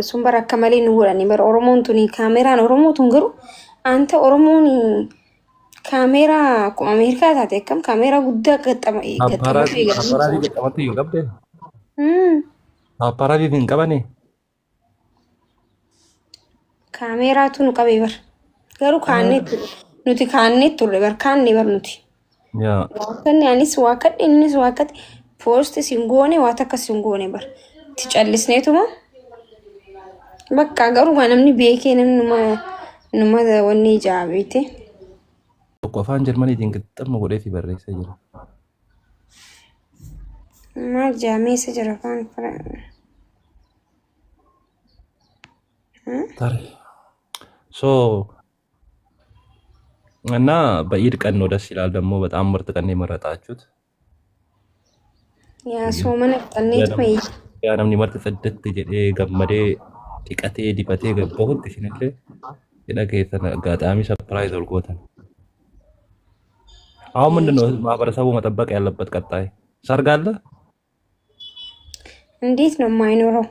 Sumber akka malee nu godhani bar Oromoon tuni kaameraan Oromootuun garuu anta Oromoon kaameraa akkuma Ameerikaa taate akkam kaameraa guddaa gaxxamatu Paparazzi qaxxamatu hin qabde. Paparazzi hin qabani. Kaameraatu nu qabee bar garuu kaanne nuti kaanne turre bar kaanne bar nuti. Yaa. Waaqni anis waaqadhe innis waaqatti poosti singoone waa takka singoone bar ti callisneetuma bakka garuu namni beekee nama wanni jaabite. Tokko afaan Jarmaniitiin qixxamma godheetii barreessaa jira. Maal jaameessa jira afaan Tare. So እና በኢድ ቀን ነው ደስ ይላል ደግሞ በጣም ምርጥ ቀን የመረጣችሁት ያ ሶመነ ቀኔት ወይ ያ namni marti saddetti jedhee gammadee dhiqatee dibatee gabbahutti isinillee jedha keessan agaadhaami surprise olgootan አሁን ምንድነው ማህበረሰቡ መጠበቅ ያለበት ቀጣይ ሰርግ አለ እንዴት ነው የማይኖረው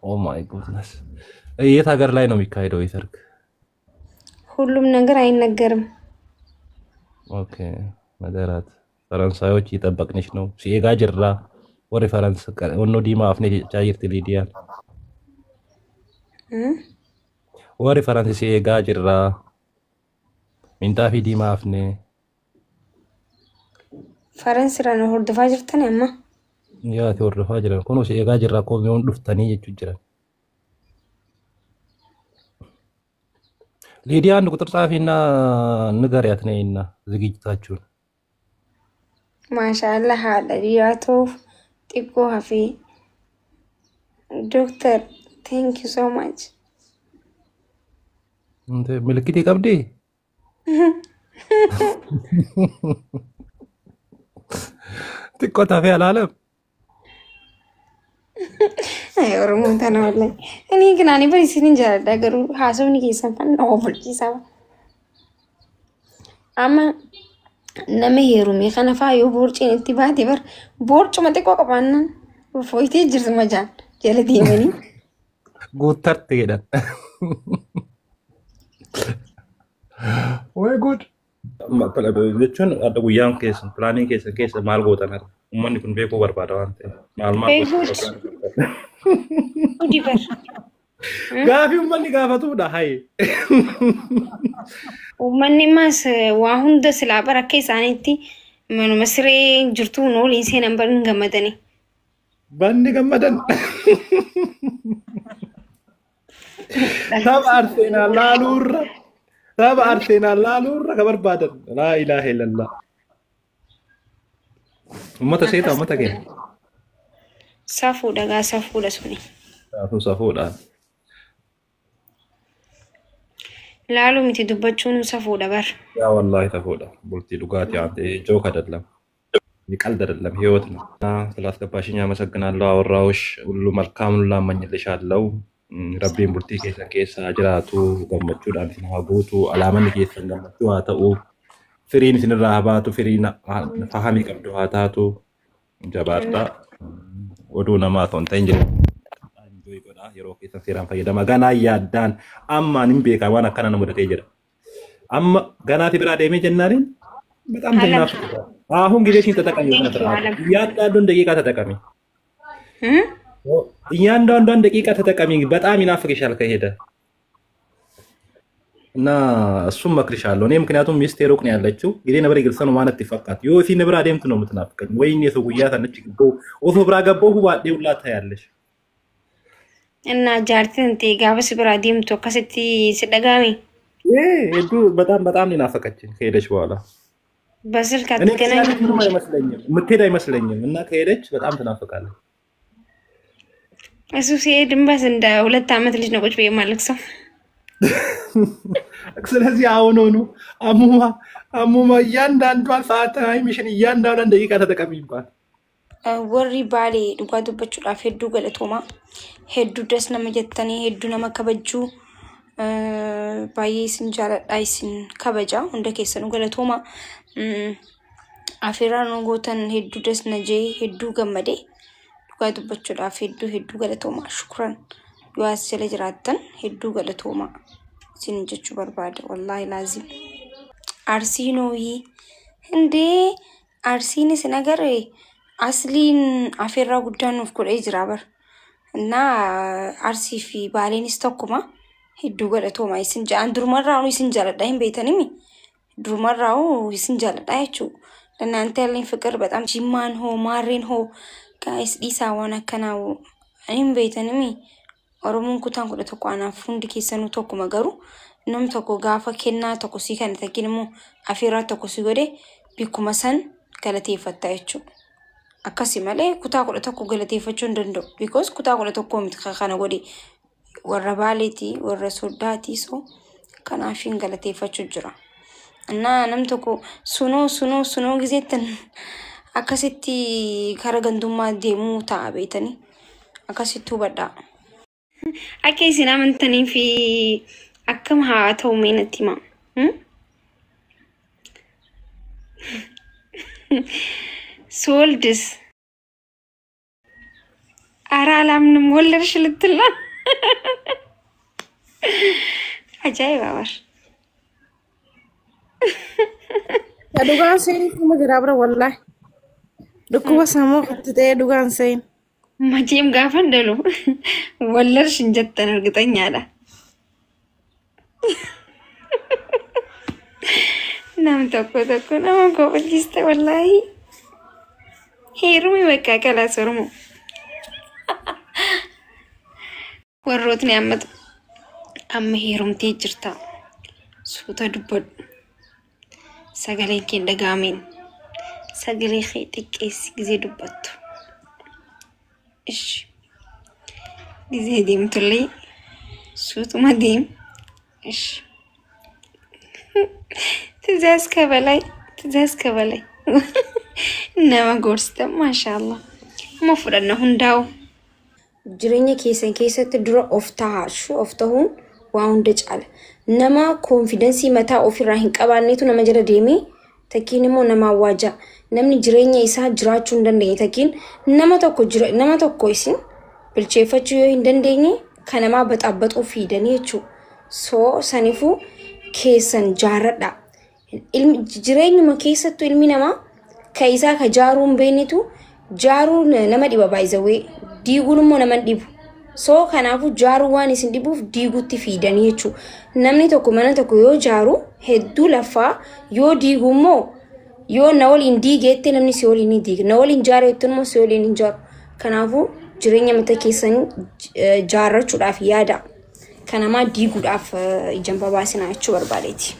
ኦ ማይ ጉድነስ የት ሀገር ላይ ነው የሚካሄደው ይሰርግ ሁሉም ነገር አይነገርም ኦኬ ነገራት ፈረንሳዮች ይጠበቅንሽ ነው ሲጋ ጅራ ወሬ ፈረንስ ወኖ ዲማ አፍኔ ቻይርት ሊዲያን ወሬ ፈረንስ ሲጋ ጅራ ሚንታፊ ዲማ አፍኔ ፈረንስ ራነ ሆርደፋ ጅርተን ያማ ያ ተወርደፋ ጅራ ኮኖ ሲጋ ጅራ ኮሚውን ዱፍተኒ የቹ ጅራ ሊዲያ አንድ ቁጥር ጻፊና ንገሪያት ነይና ዝግጅታችሁን ማሻአላህ አለ ዲያቶ ጢቆ ሀፊ ዶክተር ቴንክ ዩ ሶ ማች እንት ምልክት ይቀብዴ ጢቆ ታፊ አላለም አይ ኦሮሞን ተናወለኝ እኔ ግን አኔ በሪሲን እንጀራ ዳገሩ ሀሰብኒ ከሰንፈን ነው ወልጂ ሳባ አማ ነመሄሩም የከነፋ የቦርጭን እንቲባት ይበር ቦርጭ መጥቆ ቀባና ፎይቴ ጅርስ መጃን ጀለዲ የመኒ ጉተርት ይሄዳል ወይ ጉድ jechuun adda guyyaan keessa pilaanii keessa maal gootan ummanni kun beekuu barbaada waan ta'eef maal ዲበር gaafii ummanni gaafatudha hay ummanni mas waa hunda silaa barakka isaaniitti manuma siree jirtuu nool iseen amban gammadani banni gammadan tab arsenal laalurra tab arsenal laalurra kabar baadan la ilaha illallah ummata seeta ummata kee safuudha gaa safuudha suni safuudha laalu miti dubbachuun safuudha bar yaa wallahi safuudha bultii dhugaati ante jooka dadlam ይቀልድ አይደለም ህይወት ነው ስላስገባሽኝ አመሰግናለሁ አወራውሽ ሁሉ መልካሙን ላመኝልሻለሁ ረቢን ቡልቲ ኬሳ ጅራቱ ገመቹዳን ሲናቡቱ አላመን ኬሰን ገመቹ አተኡ ፍሪን ሲንራባቱ ፍሪና ፈሃሚ ቀብዱ አታቱ ጀባርታ ወዱ ነማ ቶንተንጅ አንጆይ ጎዳ የሮ ኬሰን ሲራን ፈየደማ ገና ያዳን አማንም ቤካ ዋና ከናነ ሙደቴ ጀራ አማ ገና ትብራ ደሜ ጀናሪን በጣም ተናፍ አሁን ጊዜሽን ተጠቀሚ ያጣዱን ደቂቃ ተጠቀሚ እያንዳንዷን ደቂቃ ተጠቀሚ በጣም ይናፍቅሻል ከሄደ እና እሱም መክርሻለሁ እኔ ምክንያቱም ሚስቴ ሩቅ ነው ያለችው ጊዜ ነበር ይግልሰኑ ማለት ይፈቃት ዮሲ ንብራ ደምት ነው የምትናፍቀኝ ወይኔ ሰውያ ታነች ግቦ ኦቶ ብራ ገቦሁ ባዴውላ ታያለሽ እና ጃርትን ጋበስ ብራ ደምቶ ከሰቲ ሲደጋሚ እዱ በጣም ይናፈቀችኝ ከሄደች በኋላ በስልክ አትገናኝ ምትሄድ አይመስለኝም እና ከሄደች በጣም ትናፍቃለች እሱ ሲሄድም በስ እንደ 2 አመት ልጅ ነው ቁጭ በየማለክሰው ስለዚህ አሁን ሆኖ አሙማ ያንዳንዷን ሰዓት አይሚሽን ያንዳንዷን ደቂቃ ተጠቀሚባት ወሪ ባሌ ዱጋዱበቹ ዳፍ ሄዱ ገለቶማ ሄዱ ደስ ነመጀተኒ ሄዱ ነመከበጁ ባዬ ስንጃለዳይስን ከበጃ እንደ ከሰኑ ገለቶማ አፌራን ጎተን ሄዱ ደስ ነጄ ሄዱ ገመዴ dhugaa dubbachuudhaaf hedduu galatooma shukran yoo as jala jiraattan hedduu galatooma isin jechuu barbaada wallahi laazim arsiinooyi hindee arsiinis nagare asliin afeerraa guddaan of godhee jira bar na arsii fi baalenis tokkuma hedduu galatooma isin jaan durmarraa isin jaladha hin beetanimi durmarraa isin jaladha jechuudha ለናንተ ያለኝ ፍቅር በጣም ጂማን ሆ ማሬን ሆ ጋይስ ዲሳዋን አከናው እኔም ቤተንሚ ኦሮሞን ኩታን ኩደ ተቋና ፉንድ ኬሰኑ ተኩ መገሩ ነም ተኮ ጋፋ ከና ተኮ ሲከን ተኪንሙ አፊራ ተኮ ሲጎዴ ቢኩመሰን ገለቴ ፈታይቹ አካሲ ማለ ኩታ ኩደ ተኮ ገለቴ ፈቹ እንደንዶ ቢኮዝ ኩታ ኩደ ተኮ ምትከከነ ጎዴ ወረባሌቲ ወረሶዳቲ ሶ ከናፊን ገለቴ ፈቹ ጅራ እና ነምተኮ ሱኖ ጊዜትን አካሲቲ ካረገንዱማ ደሙ ታቤተኒ አካሲቱ በዳ አከይሲና መንተኒ ፊ አከም ሃተው ሜነቲማ ሶልድስ አራላምንም ወለርሽ ልትላ አጃይ ባባር Dugaan sein kuma jirabra wallahi dukuba samo khatte dugaan sein majim gafan dalu wallar shinjattan argitanya da nam tokko nam ko bajista wallahi herumi wekka kala sormu warrotni ammat amma herumti jirta suuta dubbad سجلي كين دجامين سجلي خيتك إيش جزي دبته إيش جزي ديم تلي صوت ما ديم إيش تجاز كبلاي نما قرصتم ما شاء الله مفروض إنه هنداو جريني كيسة تدرو أفتها شو أفتهون وعندك على نما confidence متى أوفيراهن كابانيتو نما جرا ديمي تكيني مو نما واجا نمني جريني إيسا جراچون دندني تكين نما توكو إيسين بالشيفة يو هندندني كنما بتأبط أوفيدني يچو so سانيفو كيسن جارد دا جريني ما كيسة تو علمي نما كيسا كجارون بينيتو جارون نما ديبا بايزاوي ديغولو مو نما ديبو so kanafu jaru waan isin dibuuf diigutti fiidani jechu namni tokko mana tokko yoo jaru hedduu lafa yoo diigumo yoo na waliin diigeette namni si waliin diig na waliin jaareettu mo si waliin jaaru kanafu jireenya mata keessan jaarrachuudhaaf yaada kanama diiguudhaaf ijamba baasina jechu barbaadeeti